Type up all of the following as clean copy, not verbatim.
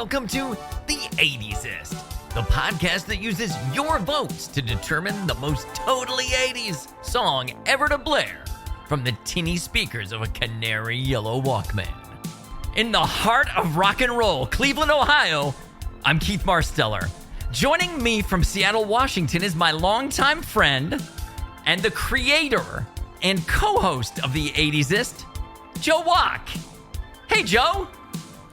welcome to the 80s-est, the podcast that uses your votes to determine the most totally 80s song ever to blare from the tinny speakers of a canary yellow Walkman. In the heart of rock and roll, Cleveland, Ohio, I'm Keith Marsteller. Joining me from Seattle, Washington is my longtime friend and the creator and co-host of the 80s-est, Joe Walk. Hey, Joe.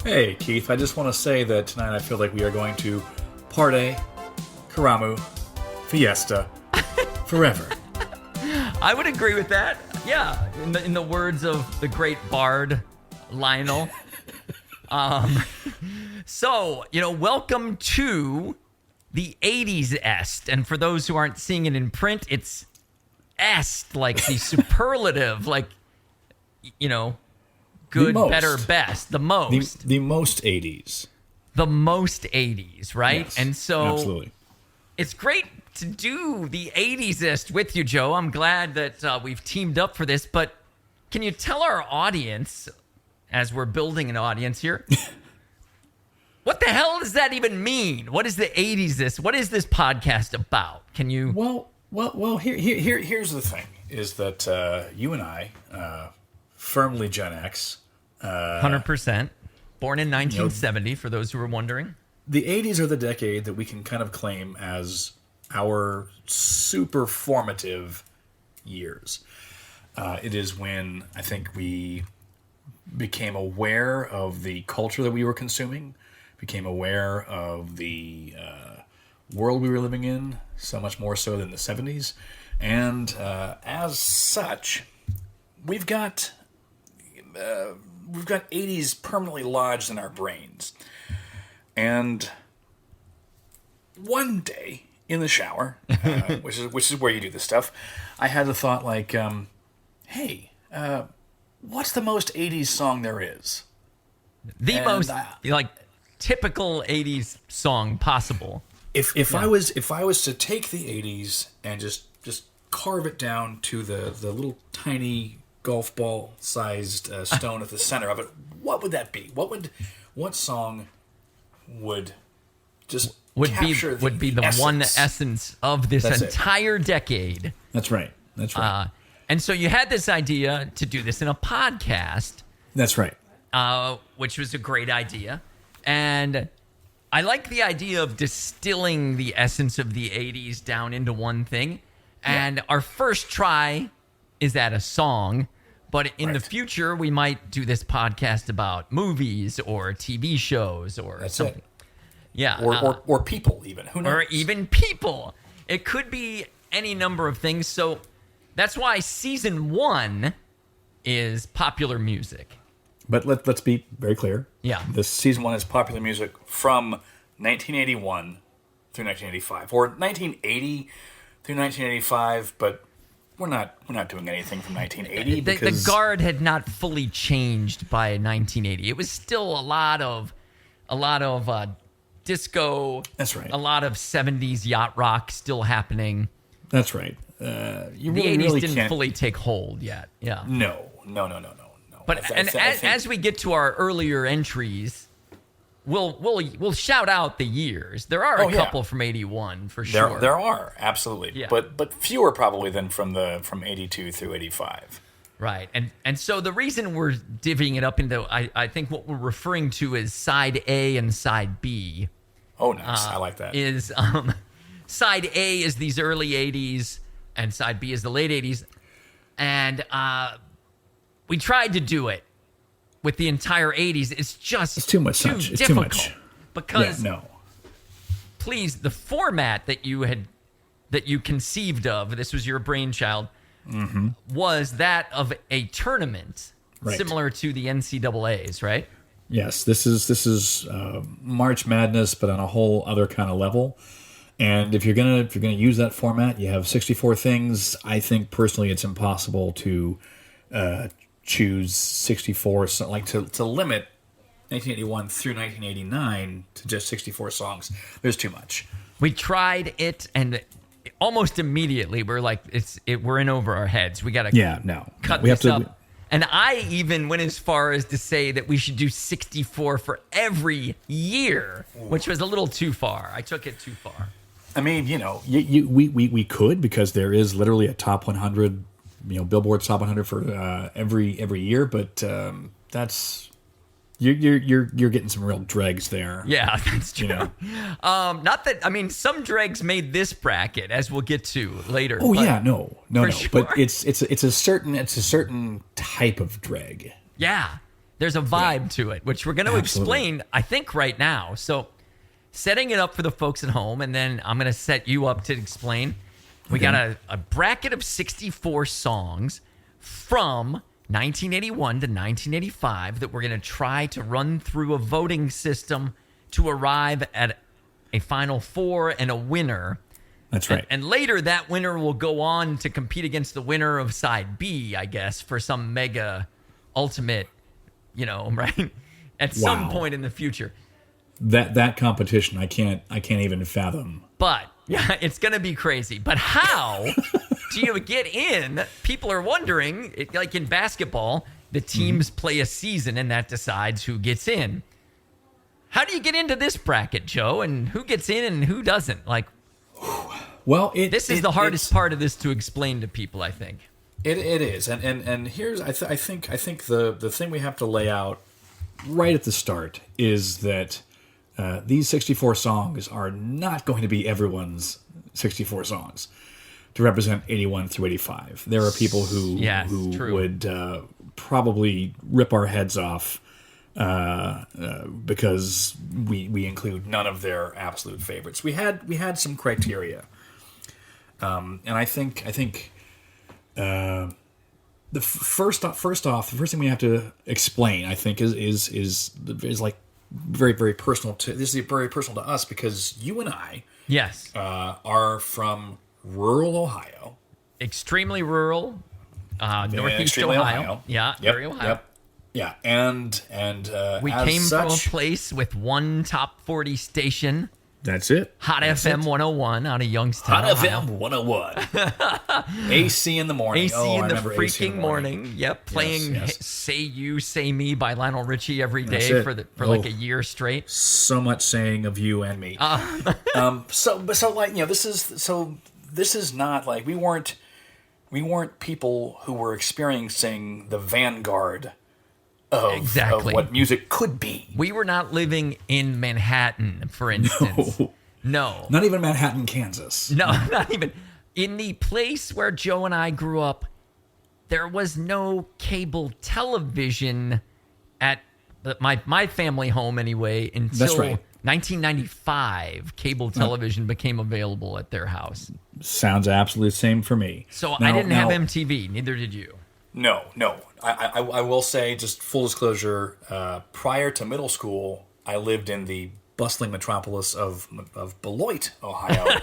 Hey, Keith. I just want to say that tonight I feel like we are going to party, karamu, fiesta, forever. I would agree with that. Yeah, in the words of the great bard Lionel. So, welcome to the 80s-est. And for those who aren't seeing it in print, it's est, like the superlative, like, good, better, best, the most. The most 80s. The most 80s, right? Yes, and so absolutely. It's great to do the 80s-est with you, Joe. I'm glad that we've teamed up for this, but can you tell our audience, as we're building an audience here, what the hell does that even mean? What is the 80s-est? What is this podcast about? Can you... Well. Here's the thing: is that you and I, firmly Gen X, 100%, born in 1970. For those who are wondering, the 80s are the decade that we can kind of claim as our super formative years. It is when I think we became aware of the culture that we were consuming, became aware of the world we were living in, so much more so than the 70s. And as such, we've got 80s permanently lodged in our brains. And one day in the shower, which is where you do this stuff, I had a thought like, hey, what's the most 80s song there is? The most typical 80s song possible. If I was to take the 80s and just carve it down to the little tiny golf ball sized stone at the center of it, what would that be? What song would capture the one essence of this entire decade? That's right. And so you had this idea to do this in a podcast. That's right. Which was a great idea. And I like the idea of distilling the essence of the 80s down into one thing. And our first try is at a song. But in the future, we might do this podcast about movies or TV shows or something. Yeah. Or people even. Who knows? Or even people. It could be any number of things. So that's why season 1 is popular music. But let's be very clear. Yeah. This season 1 is popular music from 1981 through 1985. Or 1980 through 1985, but we're not doing anything from 1980 the guard had not fully changed by 1980. It was still a lot of disco. That's right. A lot of 70s yacht rock still happening. That's right. The 80s didn't fully take hold yet. Yeah. No. But as we get to our earlier entries, we'll shout out the years. There are a couple from 81 for sure. There are, absolutely. Yeah. But fewer probably than from 82 through 85. Right. And so the reason we're divvying it up into, I think what we're referring to as side A and side B. Oh, nice. I like that. Is side A is these early 80s and side B is the late 80s. And we tried to do it with the entire 80s. It's too much. It's difficult. Too much. Because, please, the format that you conceived of, this was your brainchild, was that of a tournament, similar to the NCAAs, right? Yes, this is March Madness, but on a whole other kind of level. And if you're gonna use that format, you have 64 things. I think personally, it's impossible to choose 64, so like to limit 1981 through 1989 to just 64 songs. There's too much. We tried it, and almost immediately we're like, we're in over our heads. We got to cut this up And I even went as far as to say that we should do 64 for every year, which was a little too far. I took it too far. I mean, we could, because there is literally a top 100, Billboard top 100 for every year, but that's you're getting some real dregs there. Yeah, that's true. Not that, I mean, some dregs made this bracket, as we'll get to later. Oh yeah, no. Sure. But it's a certain type of dreg. Yeah, there's a vibe to it, which we're going to explain, I think, right now. So, setting it up for the folks at home, and then I'm going to set you up to explain. We got a bracket of 64 songs from 1981 to 1985 that we're going to try to run through a voting system to arrive at a final four and a winner. That's right. And later, that winner will go on to compete against the winner of side B, I guess, for some mega ultimate, right? At some point in the future. That competition, I can't even fathom. But yeah, it's going to be crazy. But how do you get in? People are wondering, like in basketball, the teams play a season and that decides who gets in. How do you get into this bracket, Joe? And who gets in and who doesn't? Like, well, this is the hardest part of this to explain to people, I think. It is. And here's, I think the thing we have to lay out right at the start is that these 64 songs are not going to be everyone's 64 songs to represent 81 through 85. There are people who would probably rip our heads off because we include none of their absolute favorites. We had some criteria, and I think the first thing we have to explain, I think, is like very, very personal to this is very personal to us, because you and I are from rural Ohio, extremely rural, northeast Ohio. Yeah, very Ohio. Yep. Yeah, and we came from a place with one top 40 station. That's it. Hot FM 101 out of Youngstown. Hot FM 101. AC in the morning. AC in the freaking morning. Yep, playing "Say You, Say Me" by Lionel Richie every day for like a year straight. So much saying of you and me. This is not like we weren't people who were experiencing the vanguard of what music could be. We were not living in Manhattan, for instance. No. Not even Manhattan, Kansas. No, not even. In the place where Joe and I grew up, there was no cable television at my family home anyway until 1995. Cable television became available at their house. Sounds absolutely the same for me. So I didn't have MTV, neither did you. No. I will say, just full disclosure, prior to middle school, I lived in the bustling metropolis of Beloit, Ohio,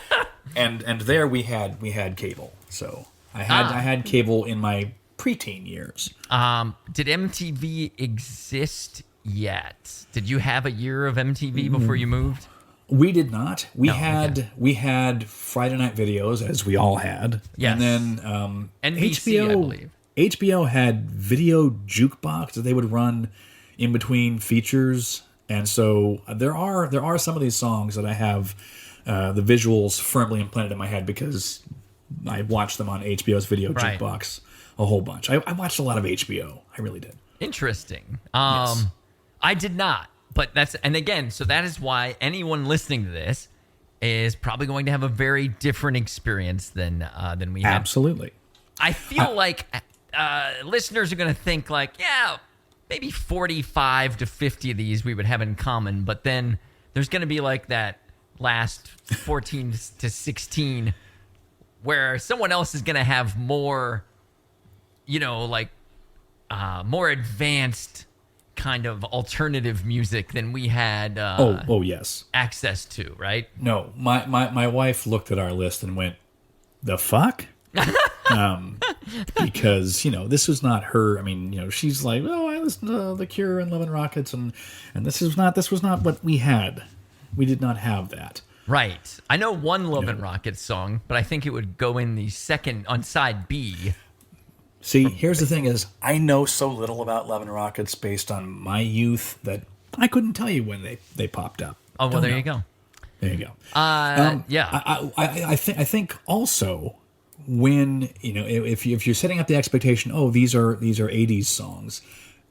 and there we had cable. So I had cable in my preteen years. Did MTV exist yet? Did you have a year of MTV before you moved? We did not. We had Friday night videos, as we all had. Yes. And then NBC, HBO, I believe. HBO had video jukebox that they would run in between features, and so there are some of these songs that I have the visuals firmly implanted in my head because I watched them on HBO's video jukebox a whole bunch. I watched a lot of HBO. I really did. Interesting. Yes. I did not, but so that is why anyone listening to this is probably going to have a very different experience than we had. Absolutely. I feel like listeners are going to think like, yeah, maybe 45 to 50 of these we would have in common, but then there's going to be like that last 14 to 16 where someone else is going to have more, more advanced kind of alternative music than we had yes, access to, right? No, my wife looked at our list and went, the fuck? Because this was not her. I mean, she's like, I listened to The Cure and Love and Rockets, and this was not what we had. We did not have that. Right. I know one Love and Rockets song, but I think it would go in the second on side B. See, here's the thing is, I know so little about Love and Rockets based on my youth that I couldn't tell you when they popped up. Oh, well, there you go. There you go. Yeah. I think also when, if you're setting up the expectation, these are 80s songs,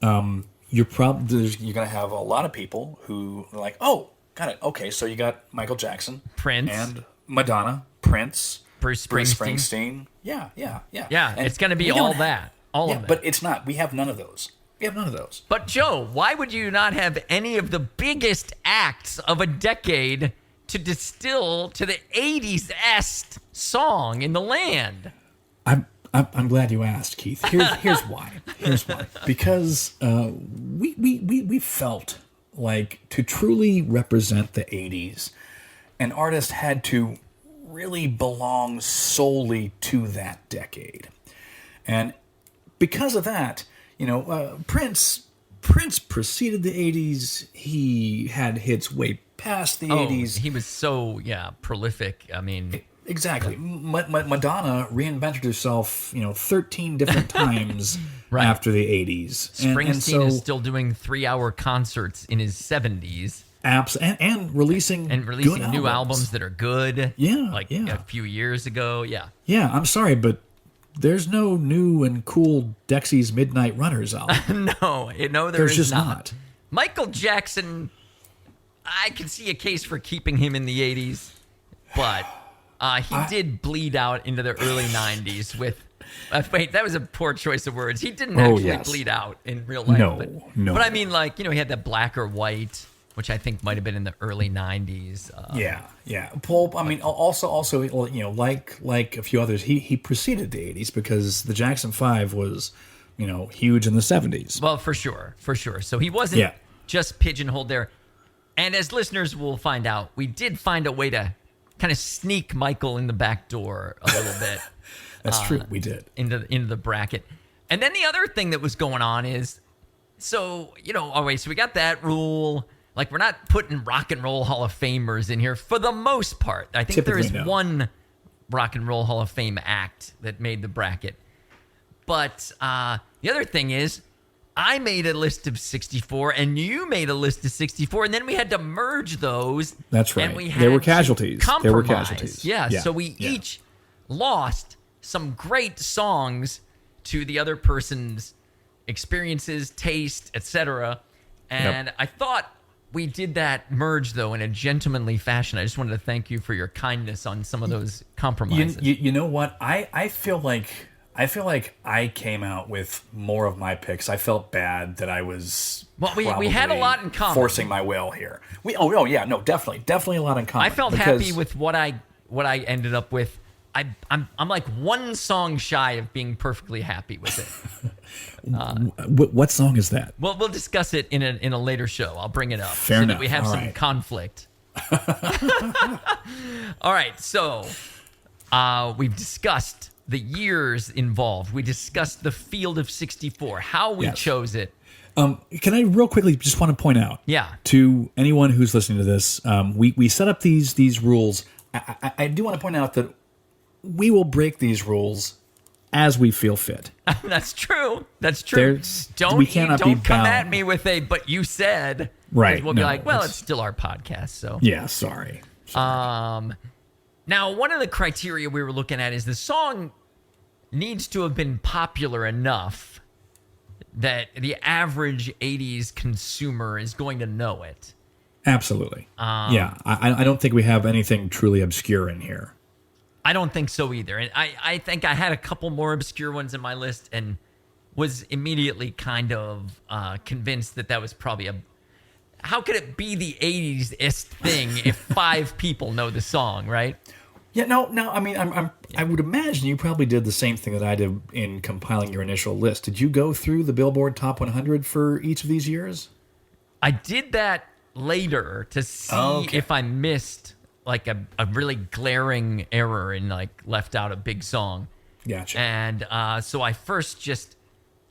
you're going to have a lot of people who are like, oh, got it. Okay, so you got Michael Jackson, Prince, and Madonna, Prince, Bruce Springsteen. Yeah. Yeah, it's going to be all that. All of that. But it's not. We have none of those. But Joe, why would you not have any of the biggest acts of a decade to distill to the 80s-est song in the land? I'm glad you asked, Keith. Here's why. Because we felt like to truly represent the 80s, an artist had to really belong solely to that decade. And because of that, Prince preceded the 80s. He had hits way past the 80s. He was so, prolific. I mean... Exactly. Madonna reinvented herself, 13 different times right. after the 80s. Springsteen is still doing 3-hour concerts in his 70s. And releasing new albums that are good. Yeah. A few years ago. Yeah. Yeah, I'm sorry, but there's no new and cool Dexy's Midnight Runners album. No, there's just not. Michael Jackson, I can see a case for keeping him in the 80s, but he did bleed out into the early 90s with... wait, that was a poor choice of words. He didn't actually bleed out in real life. No. But I mean, he had that Black or White, which I think might have been in the early 90s. Yeah. Paul, I mean, also, like a few others, he preceded the 80s because the Jackson 5 was, huge in the 70s. Well, for sure. So he wasn't just pigeonholed there. And as listeners will find out, we did find a way to kind of sneak Michael in the back door a little bit. That's true. We did. Into the bracket. And then the other thing that was going on is, so we got that rule. Like, we're not putting Rock and Roll Hall of Famers in here for the most part. I think there is one Rock and Roll Hall of Fame act that made the bracket. But the other thing is, I made a list of 64, and you made a list of 64, and then we had to merge those. That's right. And we had there were casualties. Yeah, so we each lost some great songs to the other person's experiences, taste, etc. And I thought we did that merge, though, in a gentlemanly fashion. I just wanted to thank you for your kindness on some of those compromises. You know what? I feel like I came out with more of my picks. I felt bad that I was we had a lot in common. Forcing my will here. Definitely a lot in common. I felt happy with what I ended up with. I'm like one song shy of being perfectly happy with it. What song is that? Well, we'll discuss it in a later show. I'll bring it up Fair enough. That we have some conflict. All right, so we've discussed the years involved. We discussed the field of 64, how we chose it. Can I real quickly just want to point out to anyone who's listening to this, we set up these rules. I do want to point out that we will break these rules as we feel fit. That's true. We cannot be come bound. at me with but you said. Right. We'll be like, well, it's still our podcast, so. Yeah, sorry. Now, one of the criteria we were looking at is the song needs to have been popular enough that the average 80s consumer is going to know it. Absolutely. I don't think we have anything truly obscure in here. I don't think so either. And I think I had a couple more obscure ones in my list and was immediately kind of convinced that was probably how could it be the 80s-est thing if 5 people know the song, right? Yeah, no. I mean, I would imagine you probably did the same thing that I did in compiling your initial list. Did you go through the Billboard Top 100 for each of these years? I did that later to see if I missed like a really glaring error and like left out a big song. Gotcha. And so I first just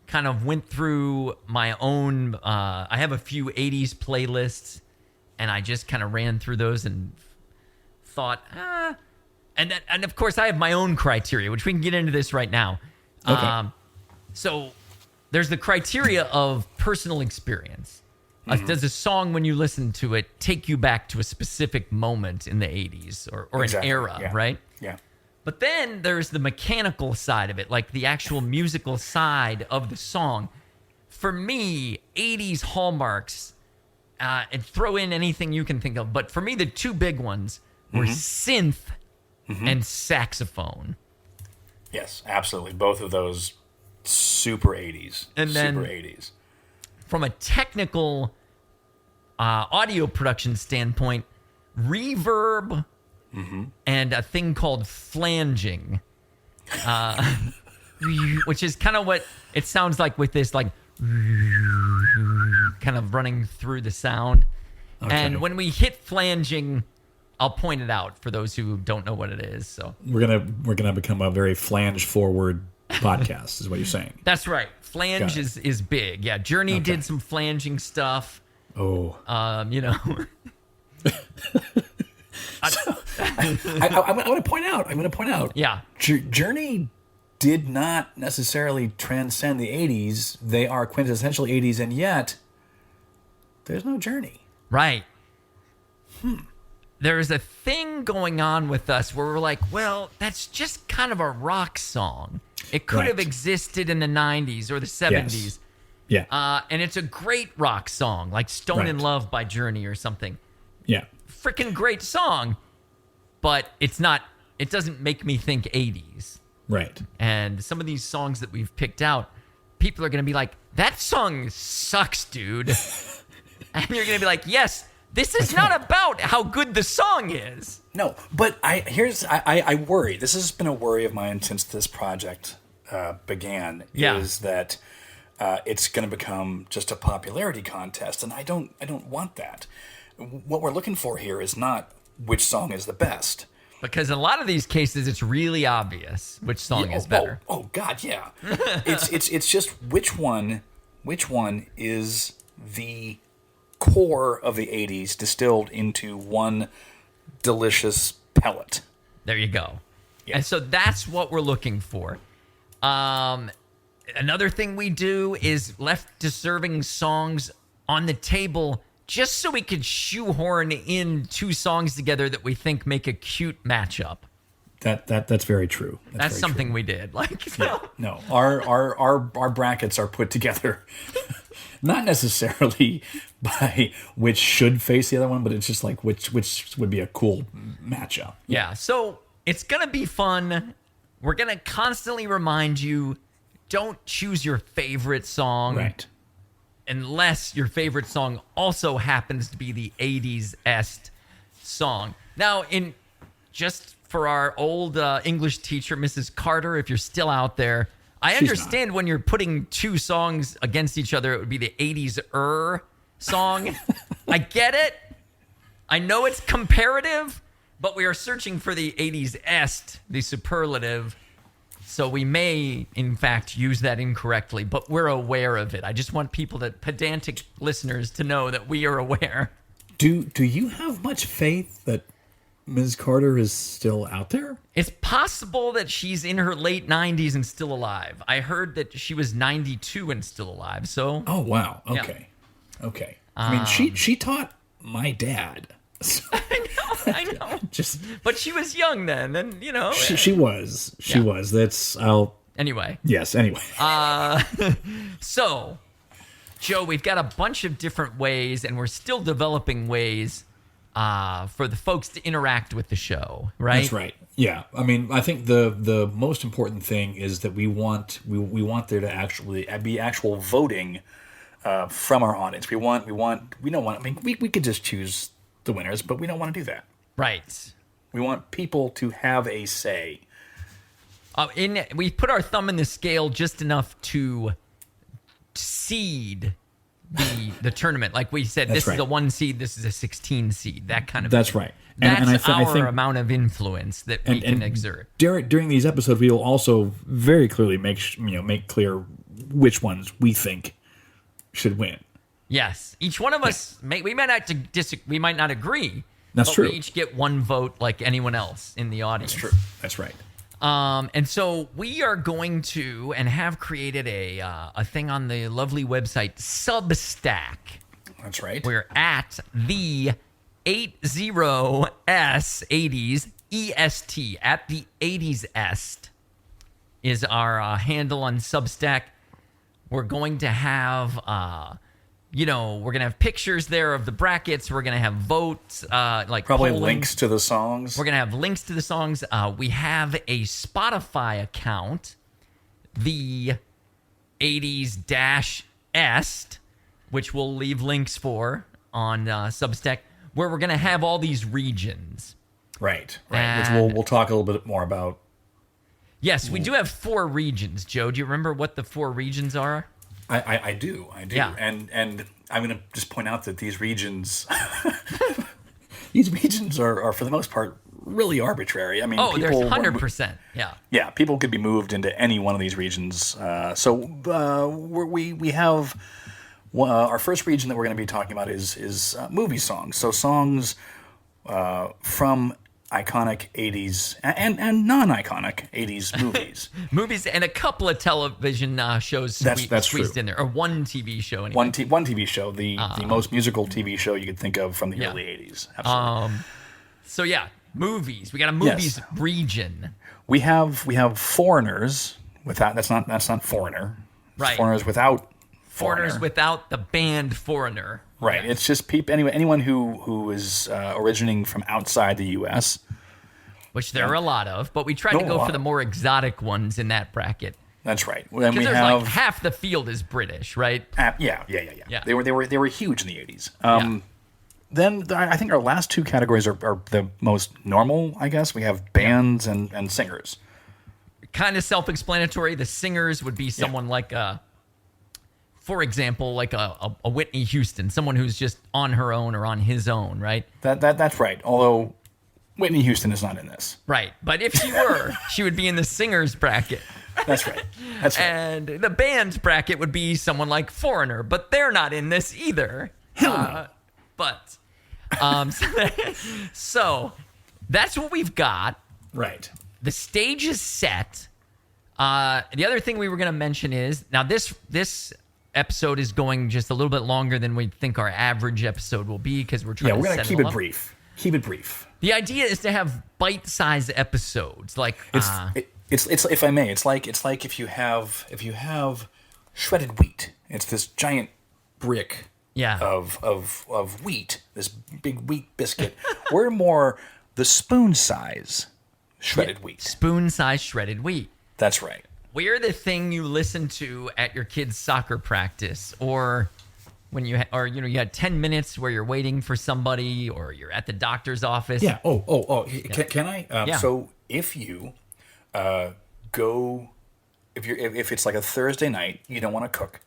kind of went through my own. I have a few 80s playlists, and I just kind of ran through those and thought, and of course I have my own criteria, which we can get into this right now. Okay. So there's the criteria of personal experience. Does a song, when you listen to it, take you back to a specific moment in the 80s or Exactly. an era, right? Yeah. But then there's the mechanical side of it, like the actual musical side of the song. For me, 80s hallmarks, and throw in anything you can think of, but for me, the two big ones were synth and saxophone. Yes, absolutely. Both of those super 80s. And then super 80s. From a technical audio production standpoint, reverb and a thing called flanging, which is kind of what it sounds like with this, like, kind of running through the sound. Okay. And when we hit flanging, I'll point it out for those who don't know what it is. So We're gonna become a very flange forward podcast, is what you're saying. that's right. Flange is big. Yeah, Journey did some flanging stuff. Oh. You know. I'm going to point out. Yeah. Journey did not necessarily transcend the 80s. They are quintessential 80s, and yet there's no Journey. Right. There's a thing going on with us where we're like, well, that's just kind of a rock song. It could have existed in the 90s or the 70s. Yes. Yeah. And it's a great rock song, like Stone in Love by Journey or something. Yeah. Freaking great song, but it doesn't make me think 80s. Right. And some of these songs that we've picked out, people are going to be like, that song sucks, dude. And you're going to be like, yes, this is not about how good the song is. No, but I worry. This has been a worry of mine since this project began. Yeah. Is that it's going to become just a popularity contest, and I don't want that. What we're looking for here is not which song is the best. Because in a lot of these cases, it's really obvious which song is better. Oh God, yeah. it's just which one is the core of the 80s distilled into one delicious pellet. There you go. Yeah. And so that's what we're looking for. Another thing we do is left deserving songs on the table just so we could shoehorn in two songs together that we think make a cute matchup. That's very true. That's something we did. No, our brackets are put together not necessarily by which should face the other one, but it's just like which would be a cool matchup. Yeah, so it's going to be fun. We're going to constantly remind you, don't choose your favorite song. Right. Unless your favorite song also happens to be the 80s-est song. Now, just for our old English teacher, Mrs. Carter, if you're still out there, I understand when you're putting two songs against each other, it would be the 80s song. I get it. I know it's comparative, but we are searching for the 80s-est, the superlative. So we may, in fact, use that incorrectly, but we're aware of it. I just want pedantic listeners to know that we are aware. Do you have much faith that Ms. Carter is still out there? It's possible that she's in her late 90s and still alive. I heard that she was 92 and still alive, so... Oh, wow. Okay. Yeah. Okay. I mean, she taught my dad. So. I know. But she was young then, and she was. She was. Anyway. Yes. Anyway. So, Joe, we've got a bunch of different ways, and we're still developing ways for the folks to interact with the show. Right. That's right. Yeah. I mean, I think the most important thing is that we want there to actually be actual voting from our audience. We don't want. I mean, we could just choose the winners, but we don't want to do that. Right. We want people to have a say. We put our thumb in the scale just enough to seed the tournament. Like we said, this is a 1 seed, this is a 16 seed, that kind of That's thing. right. That's I think amount of influence that we can exert. During these episodes, we will also very clearly make clear which ones we think should win. Yes. Each one of us, we might not agree. That's but true. We each get one vote like anyone else in the audience. That's true. That's right. And so we are going to and have created a thing on the lovely website Substack. That's right. We're at the 80s, 80s, EST, at the 80s-est is our handle on Substack. We're going to have, we're going to have pictures there of the brackets. We're going to have votes, like probably polling. links to the songs. We're going to have links to the songs. We have a Spotify account, the 80s-est, which we'll leave links for on Substack, where we're going to have all these regions. Right. And which we'll talk a little bit more about. Yes, we do have 4 regions, Joe. Do you remember what the 4 regions are? I do. Yeah. And I'm going to just point out that these regions, these regions are for the most part really arbitrary. I mean, there's 100%. Yeah. Yeah, people could be moved into any one of these regions. We have our first region that we're going to be talking about is movie songs. So songs from iconic 80s and non-iconic 80s movies. Movies and a couple of television shows that's squeezed true. in there. Or one TV show anyway. One TV show, the most musical TV show you could think of from the early 80s. Absolutely. So yeah, movies. We got a movies region. We have foreigners without that's not foreigner. Right. Foreigners without Foreigners foreigner. without the band foreigner. Right. It's just anyone who is originating from outside the U.S. Which there are a lot of, but we tried to go for the more exotic ones in that bracket. That's right. And Because we there's have like half the field is British, right? Yeah. Yeah. They were huge in the 80s. Then I think our last 2 categories are the most normal, I guess. We have bands and singers. Kind of self-explanatory. The singers would be someone like for example, like a Whitney Houston, someone who's just on her own or on his own, right? That's right. Although Whitney Houston is not in this. Right. But if she were, she would be in the singers bracket. That's right. That's right. And the band's bracket would be someone like Foreigner, but they're not in this either. Hell no. But so that's what we've got. Right. The stage is set. The other thing we were going to mention is now this episode is going just a little bit longer than we think our average episode will be because we're trying to we're going to keep settle it up. brief. Keep it brief. The idea is to have bite-sized episodes, like It's if I may, it's like if you have shredded wheat. It's this giant brick of wheat, this big wheat biscuit. We're more the spoon size shredded wheat. Spoon-sized shredded wheat. That's right. We're the thing you listen to at your kid's soccer practice, or when you you had 10 minutes where you're waiting for somebody, or you're at the doctor's office. Yeah. Can I? So if you go, if it's like a Thursday night, you don't want to cook.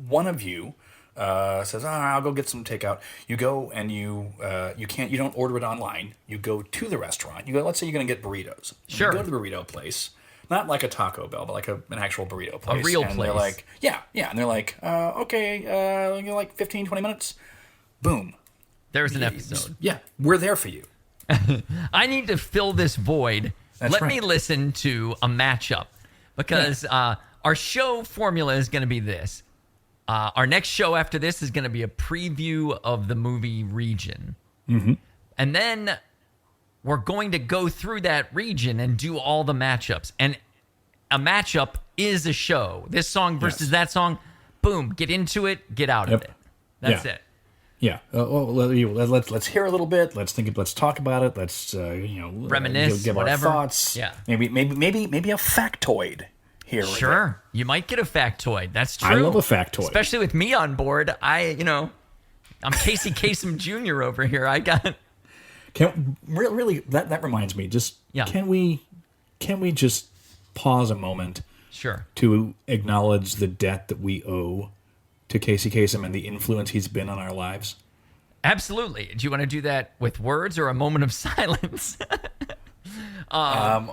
One of you says, I'll go get some takeout. You go and you don't order it online. You go to the restaurant. You go. Let's say you're going to get burritos. Sure. You go to the burrito place. Not like a Taco Bell, but like an actual burrito place. A real and place. They're like, yeah. And they're like, okay, like 15, 20 minutes. Boom. There's an episode. Yeah, we're there for you. I need to fill this void. That's Let right. me listen to a matchup because our show formula is going to be this. Our next show after this is going to be a preview of the movie region. Mm-hmm. And then we're going to go through that region and do all the matchups. And a matchup is a show. This song versus that song, boom, get into it, get out of it. That's it. Yeah. Let's hear a little bit. Let's think. Let's talk about it. Let's reminisce, give whatever. our thoughts. Yeah. Maybe a factoid here. Sure. You might get a factoid. That's true. I love a factoid, especially with me on board. I'm Casey Kasem Jr. over here. I got. Really, that reminds me. Can we just pause a moment? Sure. To acknowledge the debt that we owe to Casey Kasem and the influence he's been on our lives? Absolutely. Do you want to do that with words or a moment of silence? I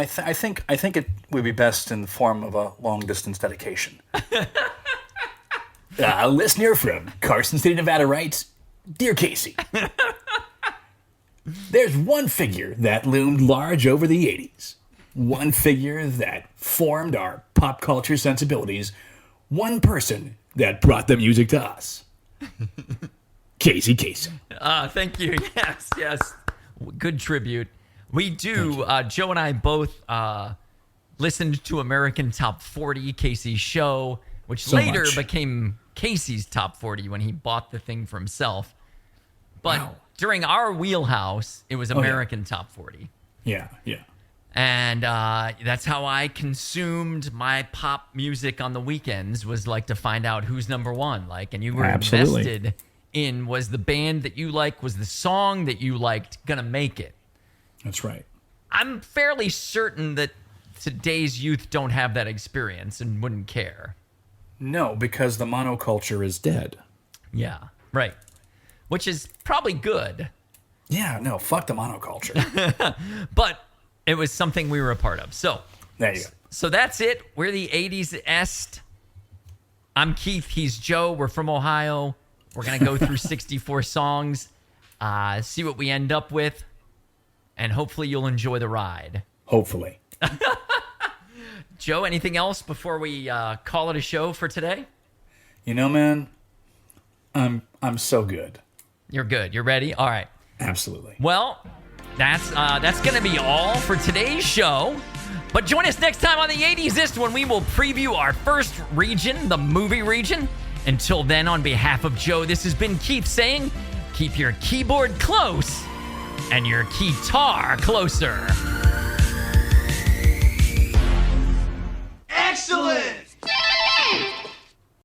think it would be best in the form of a long distance dedication. A listener from Carson City, Nevada writes, "Dear Casey." There's one figure that loomed large over the 80s. One figure that formed our pop culture sensibilities. One person that brought the music to us. Casey Kasem. Thank you. Yes. Good tribute. We do. Joe and I both listened to American Top 40, Casey's show, which So later much. became Casey's Top 40 when he bought the thing for himself. But Wow. during our wheelhouse, it was American Top 40. Yeah. And that's how I consumed my pop music on the weekends, was like to find out who's number one. Like, and you were Absolutely. invested in, was the band that you like, was the song that you liked gonna make it? That's right. I'm fairly certain that today's youth don't have that experience and wouldn't care. No, because the monoculture is dead. Yeah, right. Which is probably good. Yeah, no, fuck the monoculture. But it was something we were a part of. So There you go. So that's it. We're the 80s-est. I'm Keith. He's Joe. We're from Ohio. We're going to go through 64 songs, see what we end up with, and hopefully you'll enjoy the ride. Hopefully. Joe, anything else before we call it a show for today? You know, man, I'm so good. You're good. You're ready? All right. Absolutely. Well, that's going to be all for today's show. But join us next time on the 80s-est when we will preview our first region, the movie region. Until then, on behalf of Joe, this has been Keith saying, keep your keyboard close and your guitar closer.